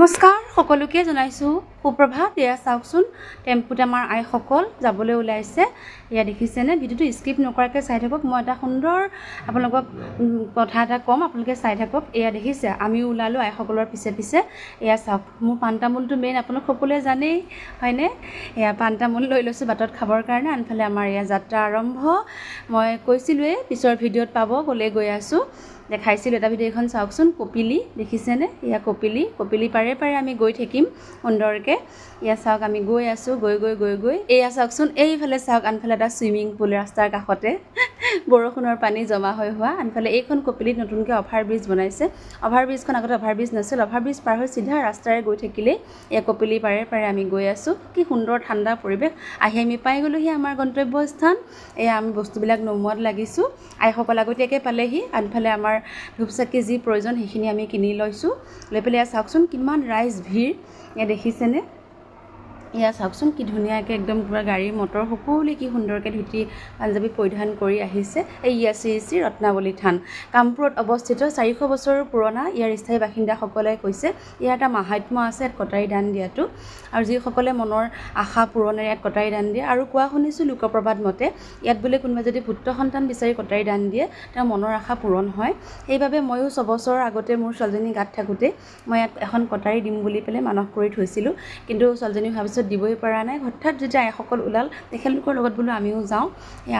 নমস্কাৰ সকলোকে জনাইছো সুপ্ৰভাত এয়া চাওকচোন টেম্পুত আমাৰ আইসকল যাবলৈ ওলাইছে এয়া দেখিছেনে ভিডিওটো স্কিপ নকৰাকৈ চাই থাকক মই এটা সুন্দৰ আপোনালোকক কথা এটা কম আপোনালোকে চাই থাকক এয়া দেখিছে আমি ওলালো আইসকলৰ পিছে পিছে এয়া চাওক মোৰ পান্তামুলটো মেইন আপোনালোক সকলোৱে জানেই হয়নে এয়া পান্তামুল লৈ লৈছো বাটত খাবৰ কাৰণে আনফালে আমাৰ এয়া যাত্ৰা আৰম্ভ মই কৈছিলোৱে পিছৰ ভিডিওত পাব গলে গৈ আছো দেখাইছিল এটা ভিডিও এখন চাওকচোন কপিলি দেখিছেনে ইয়া কপিলি পাৰে পাৰে আমি গৈ থাকিম সুন্দৰকে ইয়া চাওক আমি গৈ আছো গৈ এয়া চাওকচোন এইফালে চাওক আনফালে এটা সুইমিং পুল ৰাস্তাৰ কাষতে বৰষুণৰ পানী জমা হৈ হোৱা আনফালে এইখন কপিলিত নতুনকৈ অভাৰ ব্ৰিজ বনাইছে অভাৰ ব্ৰিজখন আগতে অভাৰ ব্ৰিজ নাছিল অভাৰ ব্ৰিজ পাৰ হৈ সিধা ৰাস্তাৰে গৈ থাকিলে ইয়া কপিলি পাৰে পাৰে আমি গৈ আছো কি সুন্দৰ ঠাণ্ডা পৰিৱেশ আহি আমি পাই গলোহি আমাৰ গন্তব্য স্থান এয়া আমি বস্তুবিলাক নমুৱাত লাগিছো আইসকল আগতীয়াকৈ পালেহি আনফালে আমাৰ ধূপচাকি যি প্ৰয়োজন সেইখিনি আমি কিনি লৈছো লৈ পেলাই চাওকচোন কিমান ৰাইজ ভিৰ এয়া দেখিছেনে ইয়া চাওকচোন কি ধুনীয়াকৈ একদম পুৰা গাড়ী মটৰ সকলোৱে কি সুন্দৰকৈ ধুতি পাঞ্জাবী পৰিধান কৰি আহিছে এই শ্ৰী ৰত্নাৱলী থান কামপুৰত অৱস্থিত 400 বছৰৰ পুৰণা ইয়াৰ স্থায়ী বাসিন্দাসকলে কৈছে ইয়াৰ এটা মাহাত্ম্য আছে ইয়াত কটাৰী দান দিয়াটো আৰু যিসকলে মনৰ আশা পূৰণেৰে ইয়াত কটাৰী দান দিয়ে আৰু কোৱা শুনিছোঁ লোকপ্ৰবাদ মতে ইয়াত বোলে কোনোবা যদি পুত্ৰ সন্তান বিচাৰি কটাৰী দান দিয়ে তেওঁৰ মনৰ আশা পূৰণ হয় সেইবাবে ময়ো 6 বছৰৰ আগতে মোৰ ছোৱালীজনী গাত থাকোঁতে মই ইয়াত এখন কটাৰী দিম বুলি পেলাই মানস কৰি থৈছিলোঁ কিন্তু ছোৱালীজনী ভাবিছোঁ দিবই পৰা নাই হঠাৎ যেতিয়া আইসকল ওলাল তেখেতলোকৰ লগত বোলো আমিও যাওঁ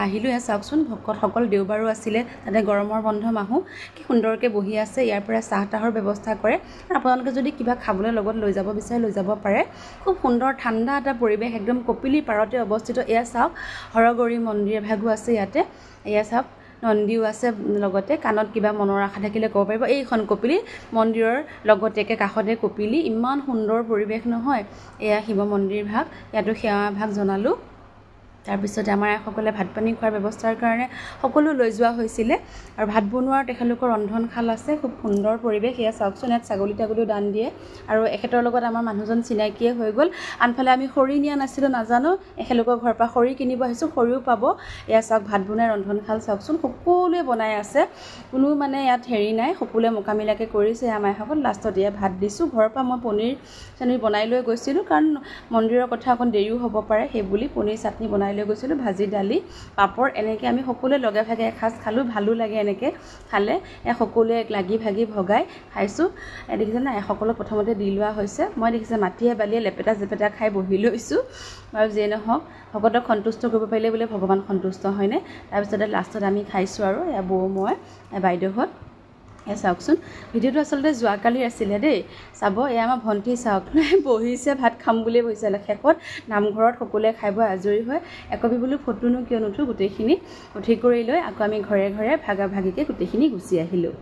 আহিলোঁ এয়া চাওকচোন ভকতসকল দেওবাৰো আছিলে তাতে গৰমৰ বন্ধ মাহো কি সুন্দৰকৈ বহি আছে ইয়াৰ পৰা চাহ তাহৰ ব্যৱস্থা কৰে আপোনালোকে যদি কিবা খাবলৈ লগত লৈ যাব বিচাৰে লৈ যাব পাৰে খুব সুন্দৰ ঠাণ্ডা এটা পৰিৱেশ একদম কপিলি পাৰতে অৱস্থিত এয়া চাওক হৰগৌৰী মন্দিৰ এভাগো আছে ইয়াতে এয়া চাওক নন্দীও আছে লগতে কাণত কিবা মনৰ আশা থাকিলে ক'ব পাৰিব এইখন কপিলি মন্দিৰৰ লগতেকে কাষতে কপিলি ইমান সুন্দৰ পৰিৱেশ নহয় এয়া শিৱ মন্দিৰ ভাগ ইয়াতো সেৱা ভাগ জনালোঁ তাৰপিছতে আমাৰ সকলে ভাত পানী খোৱাৰ ব্যৱস্থাৰ কাৰণে সকলো লৈ যোৱা হৈছিলে আৰু ভাত বনোৱাৰ তেখেতলোকৰ ৰন্ধনশাল আছে খুব সুন্দৰ পৰিৱেশ এয়া চাওকচোন ইয়াত ছাগলীও দান দিয়ে আৰু এখেতৰ লগত আমাৰ মানুহজন চিনাকিয়ে হৈ গ'ল আনফালে আমি খৰি নিয়া নাছিলোঁ নাজানো এখেতলোকৰ ঘৰৰ পৰা খৰি কিনিব আহিছোঁ খৰিও পাব এয়া চাওক ভাত বনাই ৰন্ধনশাল চাওকচোন সকলোৱে বনাই আছে কোনো মানে ইয়াত হেৰি নাই সকলোৱে মোকামিলাকৈ কৰিছে আমাৰসকল লাষ্টত এয়া ভাত দিছোঁ ঘৰৰ পৰা মই পনীৰ চানীৰ বনাই লৈ গৈছিলোঁ কাৰণ মন্দিৰৰ কথা অকণ দেৰিও হ'ব পাৰে সেই বুলি পনীৰ চাটনি বনাই লৈ গৈছিলোঁ ভাজি দালি পাপৰ এনেকৈ আমি সকলোৱে লগে ভাগে এসাঁজ খালোঁ ভালো লাগে এনেকৈ খালে সকলোৱে লাগি ভাগি ভগাই খাইছোঁ দেখিছেনে সকলোক প্ৰথমতে দি লোৱা হৈছে মই দেখিছে মাটিয়ে বালিয়ে লেপেটা জেপেটা খাই বহি লৈছোঁ আৰু যিয়ে নহওক ভকতক সন্তুষ্ট কৰিব পাৰিলে বোলে ভগৱান সন্তুষ্ট হয়নে তাৰপিছতে লাষ্টত আমি খাইছোঁ আৰু বৌ মই বাইদেউহঁত এয়া চাওকচোন ভিডিঅ'টো আচলতে যোৱাকালিৰ আছিলে দেই চাব এয়া আমাৰ ভণ্টি চাওক বহিছে ভাত খাম বুলিয়ে বহিছে শেষত নামঘৰত সকলোৱে খাই বৈ আজৰি হৈ একবি বোলো ফটোনো কিয় নুঠো গোটেইখিনি উঠি কৰি লৈ আকৌ আমি ঘৰে ঘৰে ভাগা ভাগিকৈ গোটেইখিনি গুচি আহিলোঁ